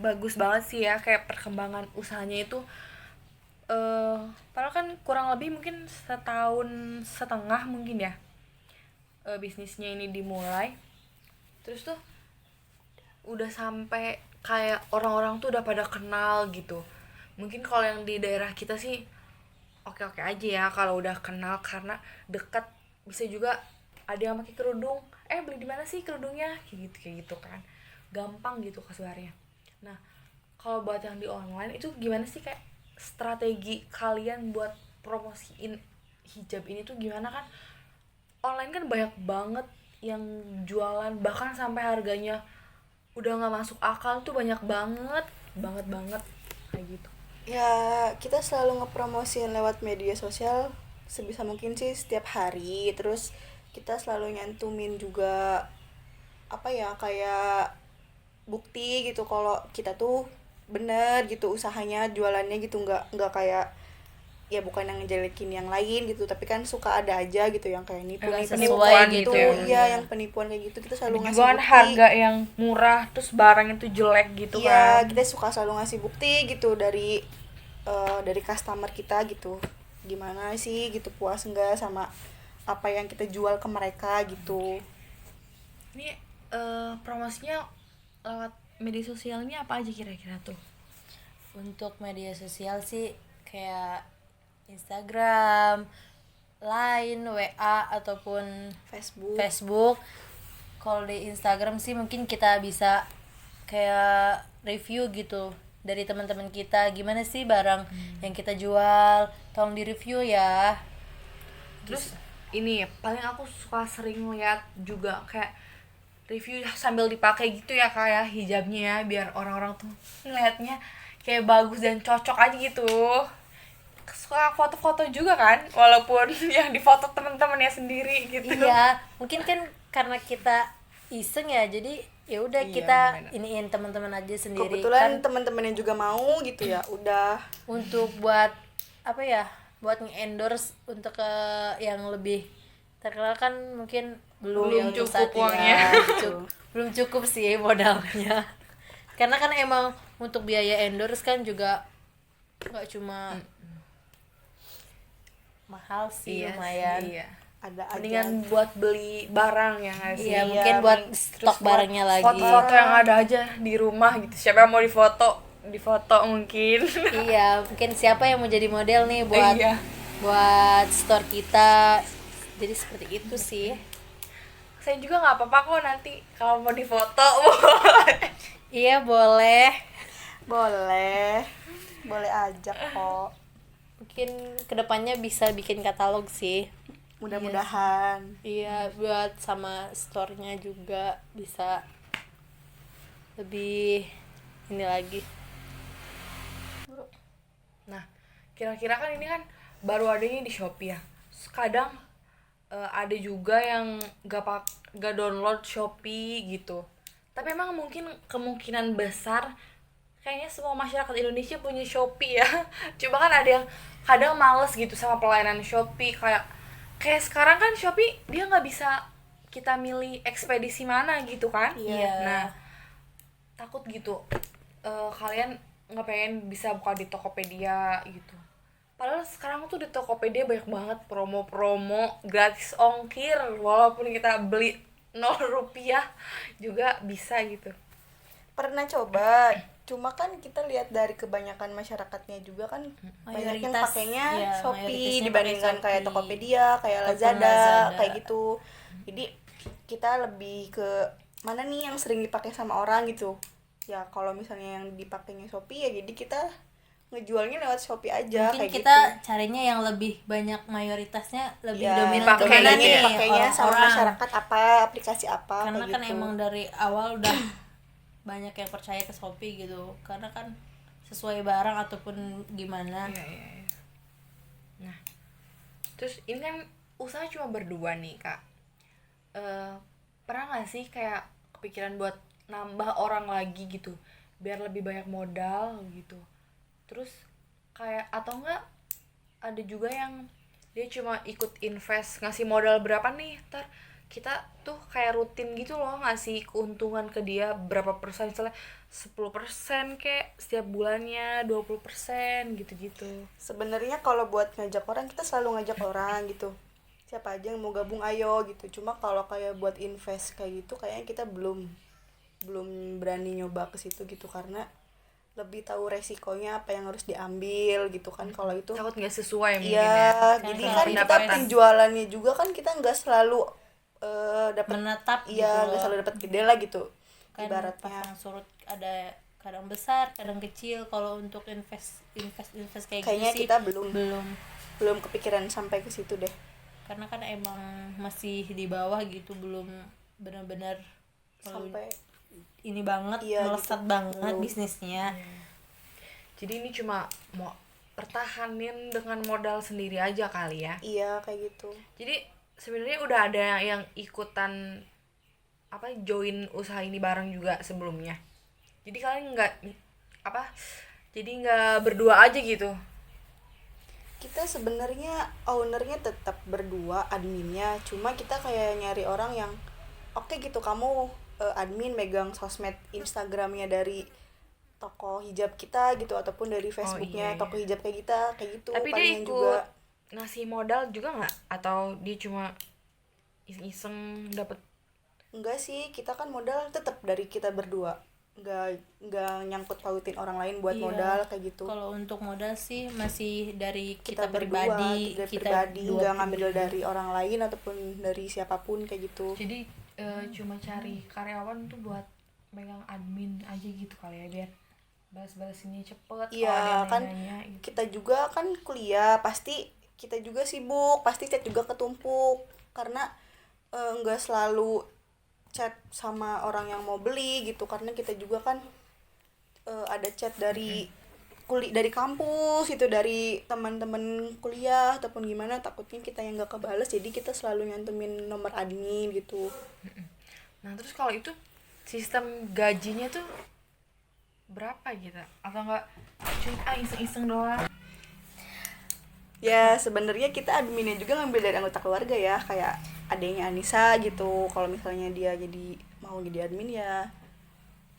bagus banget sih ya, kayak perkembangan usahanya itu padahal kan kurang lebih mungkin 1,5 tahun mungkin ya bisnisnya ini dimulai, terus tuh udah sampai kayak orang-orang tuh udah pada kenal gitu. Mungkin kalau yang di daerah kita sih oke-oke aja ya kalau udah kenal karena dekat, bisa juga ada yang pakai kerudung, beli di mana sih kerudungnya, kayak gitu kan, gampang gitu kasusnya. Nah kalau buat yang di online itu gimana sih, kayak strategi kalian buat promosiin hijab ini tuh gimana? Kan online kan banyak banget yang jualan, bahkan sampai harganya udah nggak masuk akal tuh, banyak banget kayak gitu. Ya kita selalu ngepromosiin lewat media sosial sebisa mungkin sih setiap hari. Terus kita selalu nyantumin juga apa ya, kayak bukti gitu kalau kita tuh bener gitu usahanya, jualannya gitu, nggak kayak ya bukan yang ngejelekin yang lain gitu, tapi kan suka ada aja gitu yang kayak Nggak penipuan sesuai gitu gitu ya. iya, yang penipuan kayak gitu kita selalu ngasih Juga kan bukti. harga yang murah terus barang itu jelek gitu Iya, kan. kita suka selalu ngasih bukti gitu dari customer kita gitu, gimana sih gitu, puas enggak sama apa yang kita jual ke mereka gitu. Ini promosinya lewat media sosialnya apa aja kira-kira tuh? Untuk media sosial sih kayak Instagram, Line, WA ataupun Facebook. Facebook. Kalau di Instagram sih mungkin kita bisa kayak review gitu dari teman-teman kita, gimana sih barang yang kita jual, tolong di review ya. Terus ini paling aku suka sering lihat juga kayak review sambil dipakai gitu ya kayak hijabnya ya, biar orang-orang tuh ngelihatnya kayak bagus dan cocok aja gitu. Suka foto-foto juga kan, walaupun yang difoto teman-temannya sendiri gitu. Iya, mungkin kan karena kita iseng ya, jadi ya udah Iya, kita bener. iniin teman-teman aja sendiri. Kebetulan Kan teman-teman yang juga mau gitu ya, udah. untuk buat apa ya, buat nge-endorse untuk ke yang lebih terkenal kan mungkin belum ya untuk cukup saat ini. uangnya. Belum cukup sih modalnya. Karena kan emang untuk biaya endorse kan juga nggak cuma mahal sih, lumayan. Iya. Ada aja. Mendingan buat beli barang ya nggak sih? Iya, Iya, mungkin buat mending- stok barangnya lagi. Foto-foto yang ada aja di rumah gitu. Siapa yang mau difoto mungkin. Iya, mungkin siapa yang mau jadi model nih buat Iya. buat store kita. Jadi seperti itu sih. Saya juga nggak apa-apa kok nanti kalau mau difoto. Iya, boleh. Boleh. Boleh aja kok. Mungkin kedepannya bisa bikin katalog sih. Mudah-mudahan. Iya, buat sama store-nya juga bisa lebih ini lagi. Nah, kira-kira kan ini kan baru adanya di Shopee ya. Kadang ada juga yang gak download Shopee gitu. Tapi emang mungkin kemungkinan besar kayaknya semua masyarakat Indonesia punya Shopee ya. Coba kan ada yang kadang males gitu sama pelayanan Shopee, kayak sekarang kan Shopee dia nggak bisa kita milih ekspedisi mana gitu kan. Iya. Nah, takut gitu kalian nggak pengen bisa buka di Tokopedia gitu. Padahal sekarang tuh di Tokopedia banyak banget promo-promo gratis ongkir, walaupun kita beli 0 rupiah juga bisa gitu. Pernah coba, cuma kan kita lihat dari kebanyakan masyarakatnya juga kan banyak yang Mayoritas, pakainya iya, Shopee mayoritasnya dibandingkan pakai kayak Shopee. Tokopedia, kayak Ataupun Lazada, Lazada. kayak gitu. Jadi kita lebih ke mana nih yang sering dipakai sama orang gitu. Ya kalau misalnya yang dipakainya Shopee ya jadi kita ngejualnya lewat Shopee aja Mungkin kayak kita gitu. carinya yang lebih banyak, mayoritasnya lebih Ya, dominan dipakai kemana gitu nih ya. dipakainya sama orang-orang. masyarakat apa, aplikasi apa Karena kayak kan gitu. emang dari awal udah banyak yang percaya ke Shopee gitu, karena kan sesuai barang ataupun gimana. Iya, iya, iya. Nah, terus ini kan usaha cuma berdua nih kak. Pernah nggak sih kayak kepikiran buat nambah orang lagi gitu, biar lebih banyak modal gitu? Terus kayak atau enggak ada juga yang dia cuma ikut invest, ngasih modal berapa nih, ntar kita tuh kayak rutin gitu loh ngasih keuntungan ke dia berapa persen, misalnya 10% kayak setiap bulannya, 20% gitu-gitu. Sebenarnya kalau buat ngajak orang kita selalu ngajak orang gitu, siapa aja yang mau gabung ayo gitu. Cuma kalau kayak buat invest kayak gitu kayaknya kita belum berani nyoba ke situ gitu, karena lebih tahu resikonya apa yang harus diambil gitu kan kalau itu. Takut nggak sesuai mungkin Iya, ya. jadi Karena kan kita pendapatan. penjualannya juga kan kita nggak selalu dapat. Menetap Iya, gitu nggak loh. selalu dapat gede lah gitu Kan ibaratnya. pasang surut ada kadang besar kadang kecil. Kalau untuk invest kayak Kayaknya gitu sih kita belum belum kepikiran sampai ke situ deh. karena kan emang masih di bawah gitu, belum benar-benar Sampai ini banget, Iya, melesat gitu. banget Belum. bisnisnya. Jadi ini cuma mau pertahanin dengan modal sendiri aja kali ya. iya kayak gitu. Jadi sebenarnya udah ada yang ikutan join usaha ini bareng juga sebelumnya. Jadi kalian nggak berdua aja gitu. Kita sebenarnya ownernya tetap berdua, adminnya, cuma kita kayak nyari orang yang oke gitu, kamu admin megang sosmed Instagramnya dari toko hijab kita gitu, ataupun dari Facebooknya iya. toko hijab kayak gitu Tapi dia palingan ikut juga. ngasih modal juga nggak, atau dia cuma iseng-iseng dapat? Enggak sih, kita kan modal tetap dari kita berdua, nggak nyangkut pautin orang lain buat Iya. modal kayak gitu. Kalau untuk modal sih masih dari Kita kita, berdua, pribadi, kita kita pribadi, dua nggak ngambil pribadi. dari orang lain ataupun dari siapapun kayak gitu. Jadi cuma cari karyawan tuh buat megang admin aja gitu kali ya, biar balas-balasinnya cepet kalau Iya, ada yang kan nanya gitu. kita juga kan kuliah, pasti kita juga sibuk, pasti chat juga ketumpuk karena nggak selalu chat sama orang yang mau beli gitu, karena kita juga kan ada chat dari dari kampus itu, dari teman-teman kuliah ataupun gimana, takutnya kita yang nggak kebales, jadi kita selalu nyantumin nomor admin gitu. Nah terus kalau itu sistem gajinya tuh berapa gitu, atau enggak cuma iseng-iseng doang? Ya sebenarnya kita adminnya juga ngambil dari anggota keluarga ya, kayak adanya Anissa gitu. Kalau misalnya dia jadi mau jadi admin ya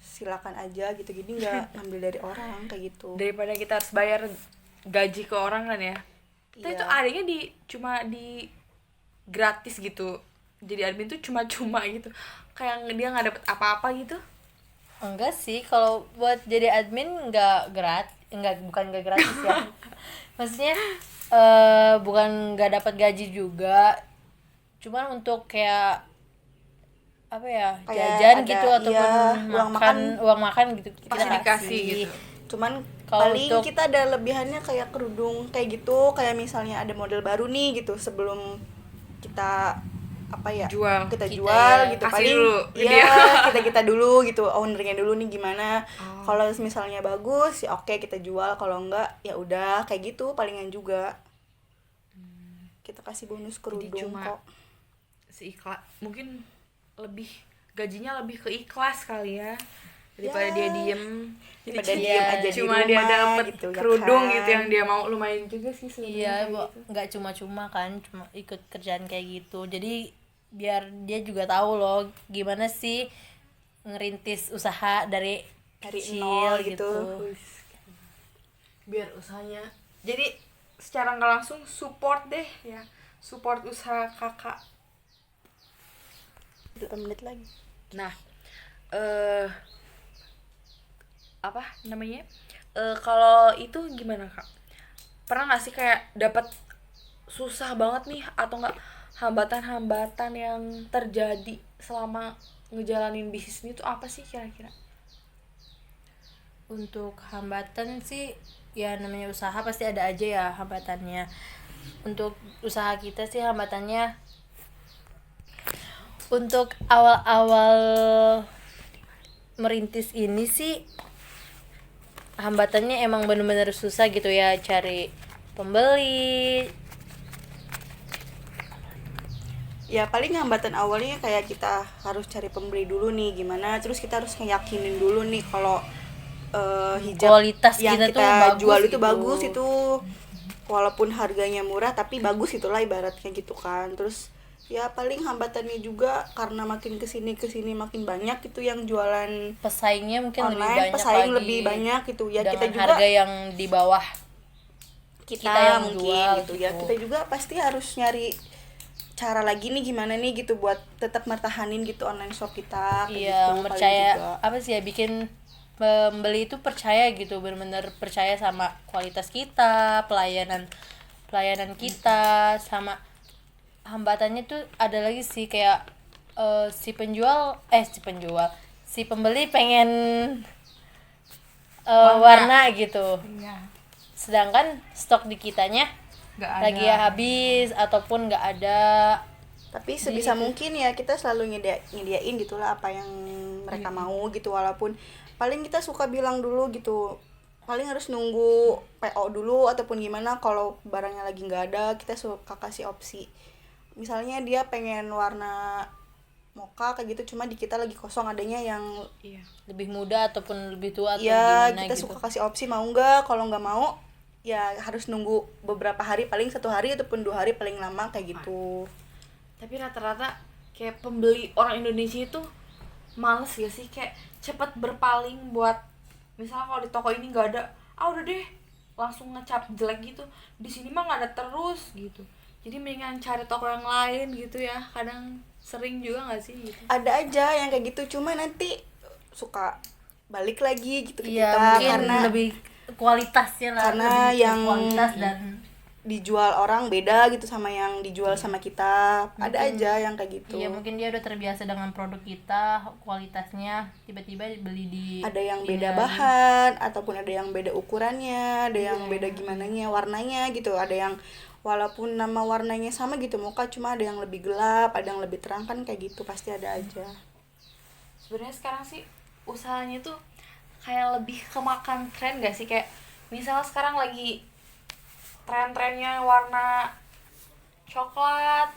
silakan aja gitu, jadi nggak ngambil dari orang kayak gitu. Daripada kita harus bayar gaji ke orang kan ya, kita Iya. itu adanya cuma di gratis gitu, jadi admin tuh cuma-cuma gitu, kayak dia nggak dapet apa-apa gitu. Enggak sih, kalau buat jadi admin bukan nggak gratis ya. Maksudnya bukan nggak dapat gaji juga, cuman untuk kayak apa ya, Kayak jajan ada, gitu ataupun iya, uang makan gitu Pasti kita dikasih kasih. gitu. Cuman Kalau paling untuk- kita ada lebihannya kayak kerudung kayak gitu, kayak misalnya ada model baru nih gitu, sebelum kita apa ya Jual. kita Kita jual ya, gitu, kasih paling dulu ke ya dia. kita dulu gitu, ownernya dulu nih gimana. Oh. Kalau misalnya bagus ya oke kita jual, kalau enggak ya udah kayak gitu palingan juga. Kita kasih bonus kerudung cuma- kok. Seikhlas, mungkin lebih gajinya lebih ke ikhlas kali ya, daripada Ya, dia diem daripada cuma- diem aja di cuma rumah dia dapet gitu, ya kerudung kan? gitu yang dia mau, lumayan juga sih sebenarnya. Iya, kayak gitu. nggak cuma-cuma kan, cuma ikut kerjaan kayak gitu. Jadi biar dia juga tahu loh gimana sih ngerintis usaha dari kecil nol gitu. Biar usahanya jadi secara nggak langsung support deh ya, support usaha kakak. 8 menit lagi. Nah, apa namanya? Kalau itu gimana kak? Pernah nggak sih kayak dapat susah banget nih, atau enggak hambatan-hambatan yang terjadi selama ngejalanin bisnis ini tuh apa sih kira-kira? Untuk hambatan sih ya, namanya usaha pasti ada aja ya hambatannya. Untuk usaha kita sih hambatannya, untuk awal-awal merintis ini sih hambatannya emang bener-bener susah gitu ya, cari pembeli. Ya paling hambatan awalnya kayak kita harus cari pembeli dulu nih gimana, terus kita harus ngeyakinin dulu nih kalau hijab Kualitas yang kita kita tuh bagus jual itu gitu. bagus itu, walaupun harganya murah tapi bagus itulah ibaratnya gitu kan. Terus ya paling hambatannya juga karena makin kesini makin banyak itu yang jualan Pesaingnya mungkin lebih online, banyak pesaing lagi, lebih banyak gitu ya, dengan kita juga harga yang di bawah kita yang mungkin jual gitu ya, kita juga pasti harus nyari cara lagi nih gimana nih gitu buat tetap mertahanin gitu online shop kita kayak Iya, gitu, paling percaya juga. apa sih ya, bikin pembeli itu percaya gitu, benar-benar percaya sama kualitas kita, pelayanan kita. Sama hambatannya tuh ada lagi sih, kayak si pembeli pengen warna gitu, Iya. sedangkan stok di kitanya Nggak ada. lagi habis ataupun nggak ada. Tapi sebisa mungkin ya kita selalu nyediain gitulah apa yang mereka mau gitu, walaupun paling kita suka bilang dulu gitu, paling harus nunggu PO dulu ataupun gimana. Kalau barangnya lagi nggak ada kita suka kasih opsi, misalnya dia pengen warna mocha kayak gitu, cuma di kita lagi kosong adanya yang Iya. Lebih muda ataupun lebih tua atau ya gimana kita gitu. suka kasih opsi mau nggak. Kalau nggak mau ya harus nunggu beberapa hari, paling 1 hari ataupun 2 hari paling lama kayak gitu. Tapi rata-rata kayak pembeli orang Indonesia itu males gak sih, kayak cepet berpaling buat misalnya kalau di toko ini nggak ada, udah deh langsung ngecap jelek gitu, di sini mah nggak ada terus gitu. Jadi mendingan cari toko yang lain gitu ya. Kadang sering juga nggak sih gitu. Ada aja yang kayak gitu, cuma nanti suka balik lagi gitu ke Iya, kita mungkin karena lebih kualitasnya lah, karena lebih ke yang kualitas dan dijual orang beda gitu sama yang dijual sama kita. Ada aja yang kayak gitu. iya mungkin dia udah terbiasa dengan produk kita, kualitasnya tiba-tiba beli di Ada yang ini beda lagi. bahan ataupun ada yang beda ukurannya, ada yang beda gimananya warnanya gitu, ada yang walaupun nama warnanya sama gitu muka, cuma ada yang lebih gelap, ada yang lebih terang, kan kayak gitu pasti ada aja. Sebenarnya sekarang sih usahanya tuh kayak lebih kemakan tren gak sih, kayak misalnya sekarang lagi tren-trennya warna coklat,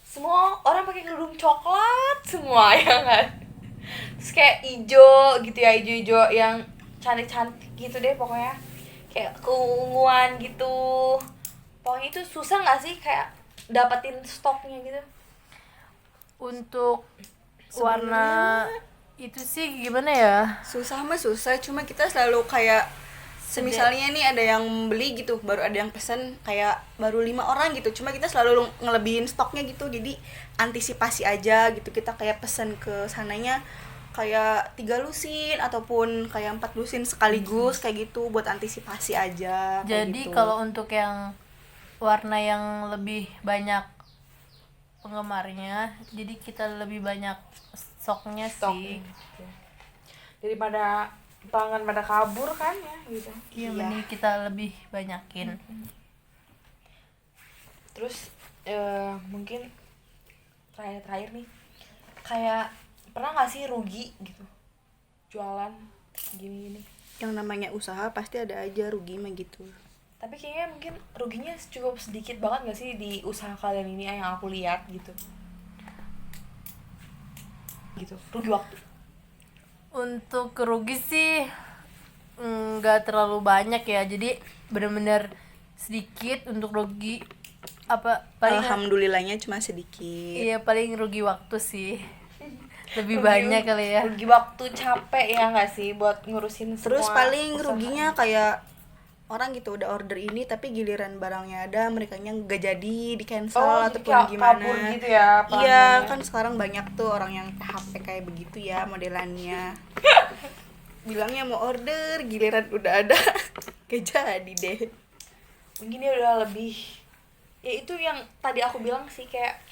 semua orang pakai kerudung coklat semua ya kan. Terus kayak ijo gitu ya, ijo-ijo yang cantik-cantik gitu deh pokoknya, kayak keunguan gitu. Pokoknya itu susah nggak sih kayak dapetin stoknya gitu? Untuk warna itu sih gimana ya? Susah mah susah, cuma kita selalu kayak semisalnya nih ada yang beli gitu, baru ada yang pesen kayak baru 5 orang gitu, cuma kita selalu ngelebihin stoknya gitu, jadi antisipasi aja gitu, kita kayak pesen ke sananya kayak 3 lusin ataupun kayak 4 lusin sekaligus kayak gitu buat antisipasi aja kayak Jadi gitu. kalau untuk yang warna yang lebih banyak penggemarnya, jadi kita lebih banyak stoknya sih. Daripada pelanggan pada kabur kan ya gitu. Iya, mending kita lebih banyakin. Terus mungkin terakhir nih, kayak pernah nggak sih rugi gitu jualan gini-gini? Yang namanya usaha pasti ada aja rugi mah gitu. Tapi kayaknya mungkin ruginya cukup sedikit banget nggak sih di usaha kalian ini yang aku lihat gitu rugi waktu. Untuk rugi sih nggak terlalu banyak ya, jadi bener-bener sedikit untuk rugi. Apa paling Alhamdulillahnya cuma sedikit. iya paling rugi waktu sih. Lebih banyak kali ya. Rugi waktu, capek ya nggak sih buat ngurusin semua. Terus paling usaha. ruginya kayak orang gitu udah order ini tapi giliran barangnya ada merekanya nggak jadi, di cancel jadi ataupun kayak gimana kabur gitu ya iya pelanggannya. kan sekarang banyak tuh orang yang PHP kayak begitu ya modelannya. Bilangnya mau order giliran udah ada gak jadi deh. Mungkin dia udah lebih, ya itu yang tadi aku bilang sih, kayak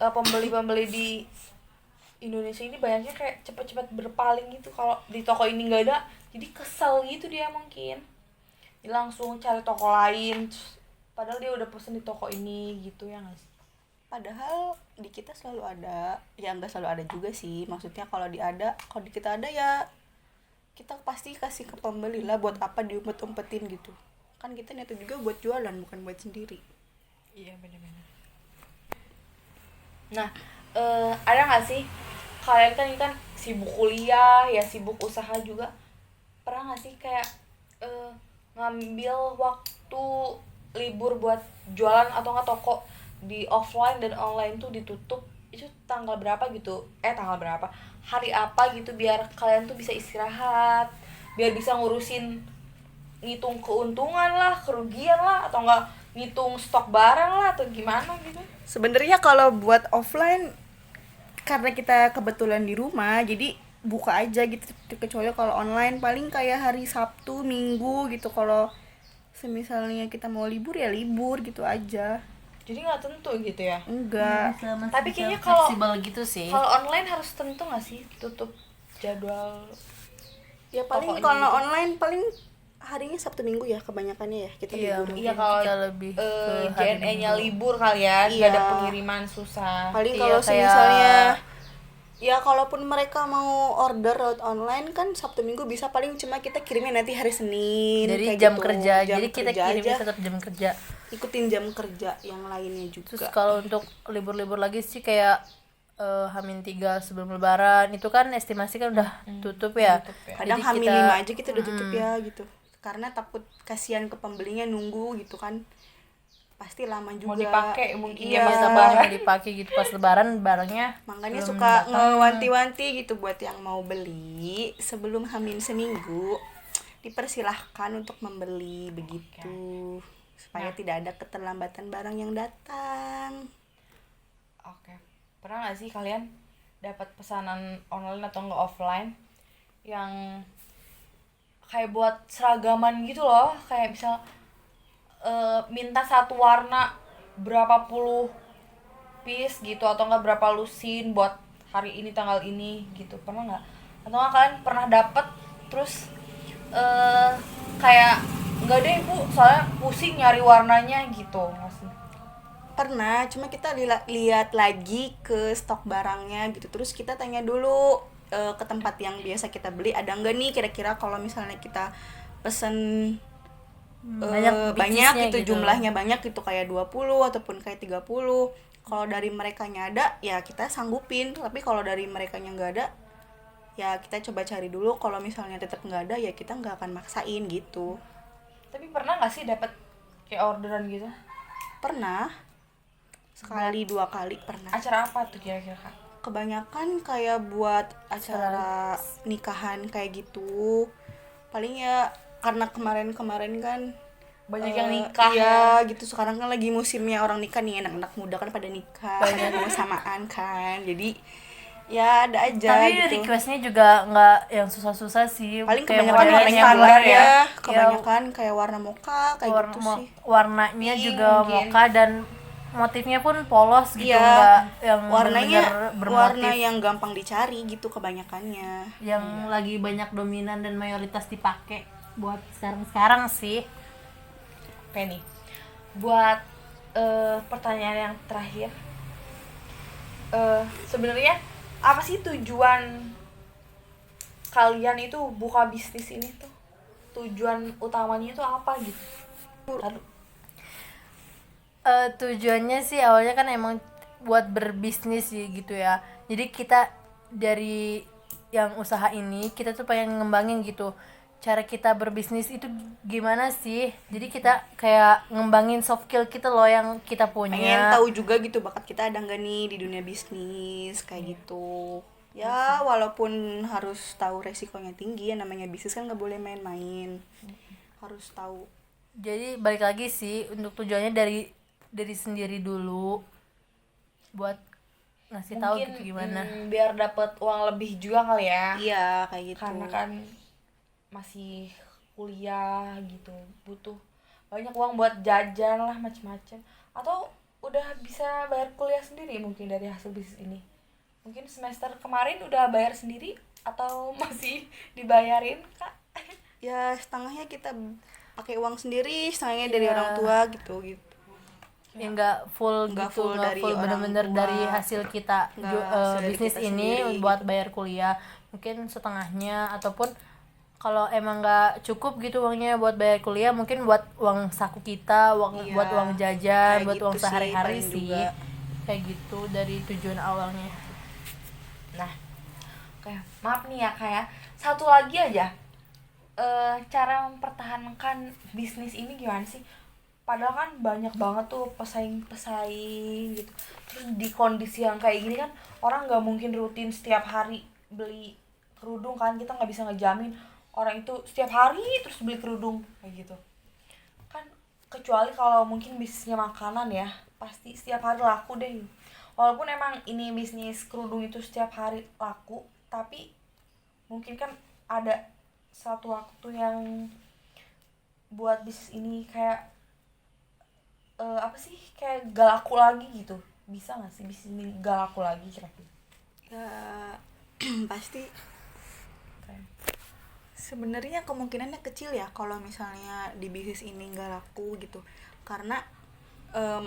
pembeli-pembeli di Indonesia ini banyaknya kayak cepat-cepat berpaling gitu. Kalau di toko ini nggak ada, jadi kesel gitu dia mungkin. Dia langsung cari toko lain, padahal dia udah pesen di toko ini gitu ya nggak sih? Padahal di kita selalu ada, ya nggak selalu ada juga sih, maksudnya kalau di kita ada ya kita pasti kasih ke pembeli lah, buat apa diumpet-umpetin gitu kan, kita niatnya juga buat jualan bukan buat sendiri. Iya benar-benar. Nah, ada nggak sih kalian kan ini kan sibuk kuliah ya, sibuk usaha juga, pernah nggak sih kayak ngambil waktu libur buat jualan atau nggak toko di offline dan online tuh ditutup, itu tanggal berapa gitu, tanggal berapa, hari apa gitu, biar kalian tuh bisa istirahat, biar bisa ngurusin, ngitung keuntungan lah, kerugian lah, atau enggak ngitung stok barang lah, atau gimana gitu. Sebenarnya kalau buat offline karena kita kebetulan di rumah jadi buka aja gitu, kecuali kalau online paling kayak hari Sabtu Minggu gitu, kalau semisalnya kita mau libur ya libur gitu aja. Jadi nggak tentu gitu ya. Enggak. Tapi kayaknya kalau fleksibel gitu sih. kalau online harus tentu nggak sih tutup jadwal? Ya paling Tokonya kalau gitu. online paling harinya Sabtu Minggu ya kebanyakannya ya kita Iya, libur. Iya, kalau kita lebih ke hari JNE-nya Minggu. libur kali ya, nggak Iya. ada pengiriman, susah. Paling Iya, kalau kayak- semisalnya ya kalaupun mereka mau order lewat online kan Sabtu Minggu bisa, paling cuma kita kirimnya nanti hari Senin Dari kayak jam gitu. kerja, Jam jadi kita kerja kirimnya aja, tetap jam kerja. ikutin jam kerja yang lainnya juga. Terus kalau untuk libur-libur lagi sih kayak H-3 sebelum lebaran itu kan estimasi kan udah tutup ya. Kadang Jadi H-5 kita- aja kita udah tutup ya gitu, karena takut kasihan ke pembelinya nunggu gitu kan, pasti lama juga Mau dipakai mungkin iya. ya pas barang lebaran. yang dipakai gitu pas lebaran barangnya Makanya belum suka datang. ngewanti-wanti gitu buat yang mau beli sebelum H-1 seminggu dipersilahkan untuk membeli begitu, supaya Nah. tidak ada keterlambatan barang yang datang. Oke. Pernah nggak sih kalian dapat pesanan online atau nggak offline yang kayak buat seragaman gitu loh, kayak misal minta satu warna berapa puluh piece gitu, atau enggak berapa lusin buat hari ini tanggal ini gitu, pernah nggak? Atau nggak kalian pernah dapet terus kayak nggak deh bu, soalnya pusing nyari warnanya gitu nggak sih? Pernah, cuma kita lihat lagi ke stok barangnya gitu, terus kita tanya dulu ke tempat yang biasa kita beli, ada nggak nih kira-kira kalau misalnya kita pesen banyak bitsnya gitu, jumlahnya banyak gitu, kayak 20 ataupun kayak 30. Kalau dari merekanya ada ya kita sanggupin, tapi kalau dari merekanya nggak ada ya kita coba cari dulu. Kalau misalnya tetap nggak ada ya kita nggak akan maksain gitu. Tapi pernah nggak sih dapet kayak orderan gitu? Pernah, sekali 2 kali pernah. Acara apa tuh kira-kira kak? Kebanyakan kayak buat acara nikahan kayak gitu. Paling ya karena kemarin-kemarin kan Banyak yang nikah iya gitu, sekarang kan lagi musimnya orang nikah nih, anak-anak muda kan pada nikah mau samaan kan, jadi ya ada aja Tapi gitu. requestnya juga nggak yang susah-susah sih. Paling Kayak kebanyakan warna modelnya standar bulat ya, kebanyakan kayak warna mocha kayak gitu sih. warnanya Pink juga mungkin. mocha, dan motifnya pun polos gitu, Iya, nggak yang warnanya bener-bener warna bermotif yang gampang dicari gitu kebanyakannya. yang lagi banyak dominan dan mayoritas dipakai buat sekarang sih. Oke nih, buat pertanyaan yang terakhir, sebenarnya apa sih tujuan kalian itu buka bisnis ini tuh? Tujuan utamanya itu apa gitu? Lalu, Tujuannya sih awalnya kan emang buat berbisnis sih gitu ya. Jadi kita dari yang usaha ini kita tuh pengen ngembangin gitu cara kita berbisnis itu gimana sih. Jadi kita kayak ngembangin soft skill kita loh yang kita Pengen punya. tahu juga gitu bakat kita ada nggak nih di dunia bisnis kayak gitu. Ya walaupun harus tahu resikonya tinggi, ya namanya bisnis kan nggak boleh main-main, harus tahu. Jadi balik lagi sih untuk tujuannya dari sendiri dulu buat ngasih tahu mungkin gitu gimana. biar dapat uang lebih juga kali ya. Iya kayak gitu. Karena kan masih kuliah gitu, butuh banyak uang buat jajan lah macem-macem. Atau udah bisa bayar kuliah sendiri mungkin dari hasil bisnis ini? Mungkin semester kemarin udah bayar sendiri atau masih dibayarin kak? Ya setengahnya kita pakai uang sendiri, setengahnya dari Iya. orang tua gitu. Ya nggak full Nggak gitu, full nggak dari full orang bener-bener tua. dari hasil kita Nggak hasil dari bisnis kita ini sendiri, buat gitu. bayar kuliah, mungkin setengahnya, ataupun kalau emang nggak cukup gitu uangnya buat bayar kuliah, mungkin buat uang saku kita, Iya, buat uang jajan, kayak buat gitu uang sih, sehari-hari paling sih, juga. kayak gitu dari tujuan awalnya. Nah, kayak maaf nih ya kayak satu lagi aja, cara mempertahankan bisnis ini gimana sih? Padahal kan banyak banget tuh pesaing-pesaing gitu. Terus di kondisi yang kayak gini kan orang nggak mungkin rutin setiap hari beli kerudung kan, kita nggak bisa ngejamin orang itu setiap hari terus beli kerudung kayak gitu kan. Kecuali kalau mungkin bisnisnya makanan ya, pasti setiap hari laku deh. Walaupun emang ini bisnis kerudung itu setiap hari laku, tapi mungkin kan ada satu waktu yang buat bisnis ini kayak apa sih, kayak gak laku lagi gitu. Bisa gak sih bisnis ini gak laku lagi kira-kira? Ya pasti sebenarnya kemungkinannya kecil ya kalau misalnya di bisnis ini nggak laku gitu, karena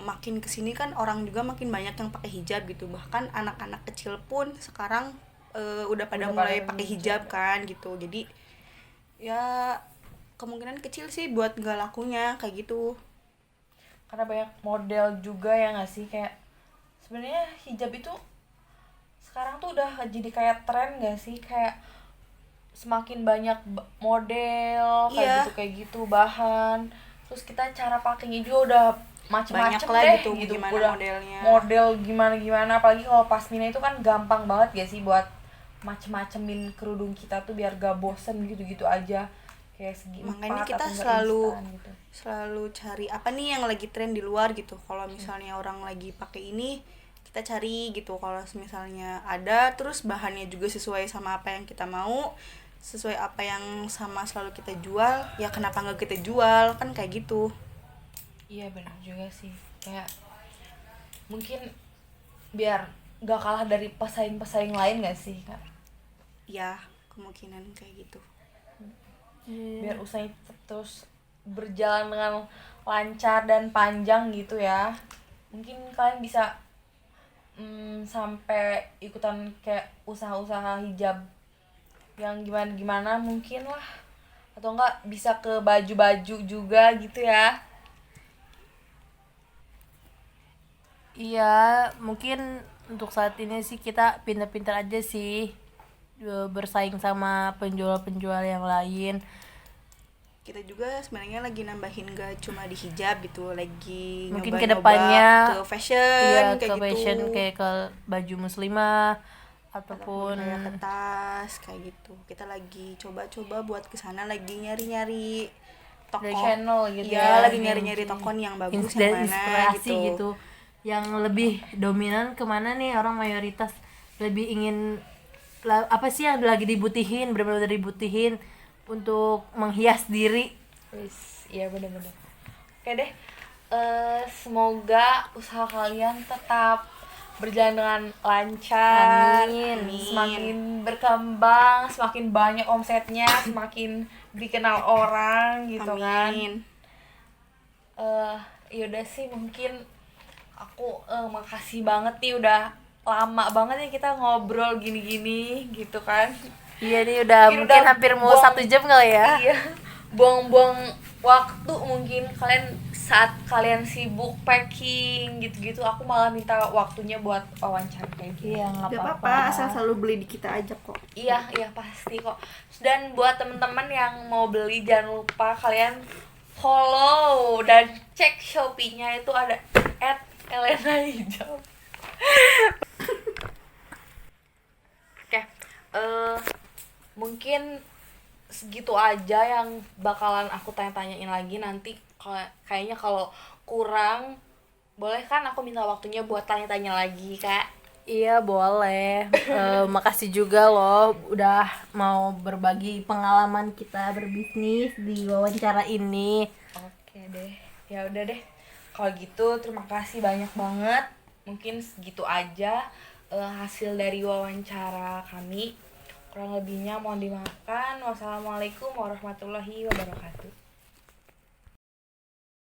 makin kesini kan orang juga makin banyak yang pakai hijab gitu, bahkan anak-anak kecil pun sekarang udah pada mulai pakai hijab kan gitu. Jadi ya kemungkinan kecil sih buat nggak lakunya kayak gitu. Karena banyak model juga ya nggak sih, kayak sebenarnya hijab itu sekarang tuh udah jadi kayak tren nggak sih, kayak semakin banyak model Iya. kayak gitu bahan, terus kita cara pakainya juga udah macem-macem Banyak lah deh gitu gimana udah modelnya. model gimana apalagi kalau pasmina itu kan gampang banget gak sih buat macem-macemin kerudung kita tuh biar gak bosen gitu-gitu aja kayak segi Makanya 4 kita atau enggak selalu instan gitu. selalu cari apa nih yang lagi tren di luar gitu. Kalau misalnya orang lagi pakai ini, kita cari gitu. Kalau misalnya ada, terus bahannya juga sesuai sama apa yang kita mau, sesuai apa yang sama selalu kita jual, ya kenapa nggak kita jual, kan kayak gitu. Iya benar juga sih, kayak mungkin biar gak kalah dari pesaing-pesaing lain gak sih kak, Ya kemungkinan kayak gitu. biar usahanya terus berjalan dengan lancar dan panjang gitu ya. Mungkin kalian bisa sampai ikutan kayak usaha-usaha hijab yang gimana-gimana mungkin lah, atau enggak bisa ke baju-baju juga gitu ya. Iya, mungkin untuk saat ini sih kita pintar-pintar aja sih bersaing sama penjual-penjual yang lain. Kita juga sebenarnya lagi nambahin gak cuma di hijab gitu, lagi Mungkin nyoba-nyoba kedepannya ke fashion, iya, kayak ke gitu. fashion kayak ke baju muslimah Ataupun ataupun kayak ke tas kayak gitu. Kita lagi coba-coba buat kesana, lagi nyari-nyari toko. Dari channel gitu Iya, ya. lagi nyari-nyari toko yang bagus yang mana inspirasi gitu. gitu. Yang lebih dominan kemana nih orang mayoritas lebih ingin apa sih yang lagi dibutihin, benar-benar dibutihin untuk menghias diri. Wis, iya bener-bener. Oke deh, semoga usaha kalian tetap berjalan dengan lancar, Amin. semakin berkembang, semakin banyak omsetnya, semakin dikenal orang gitu kan. Amin. Yaudah sih mungkin aku makasih banget nih, udah lama banget ya kita ngobrol gini-gini gitu kan. Iya nih udah Ini mungkin udah hampir mau buang- 1 jam kali ya. Iya, buang-buang waktu mungkin kalian saat kalian sibuk packing gitu-gitu, aku malah minta waktunya buat wawancara kayak gini. Iya nggak Gak apa-apa. apa-apa, asal selalu beli di kita aja kok. Iya pasti kok. Dan buat temen-temen yang mau beli jangan lupa kalian follow dan cek Shopee-nya, itu ada @ElenaHijab. Oke, mungkin segitu aja yang bakalan aku tanya-tanyain lagi nanti. Kayaknya kalau kurang, boleh kan aku minta waktunya buat tanya-tanya lagi kak. Iya boleh. Makasih juga loh udah mau berbagi pengalaman kita berbisnis di wawancara ini. Oke deh, ya udah deh. Kalau gitu terima kasih banyak banget. Mungkin segitu aja hasil dari wawancara kami. Kurang lebihnya mohon dimaafkan. Wassalamualaikum warahmatullahi wabarakatuh.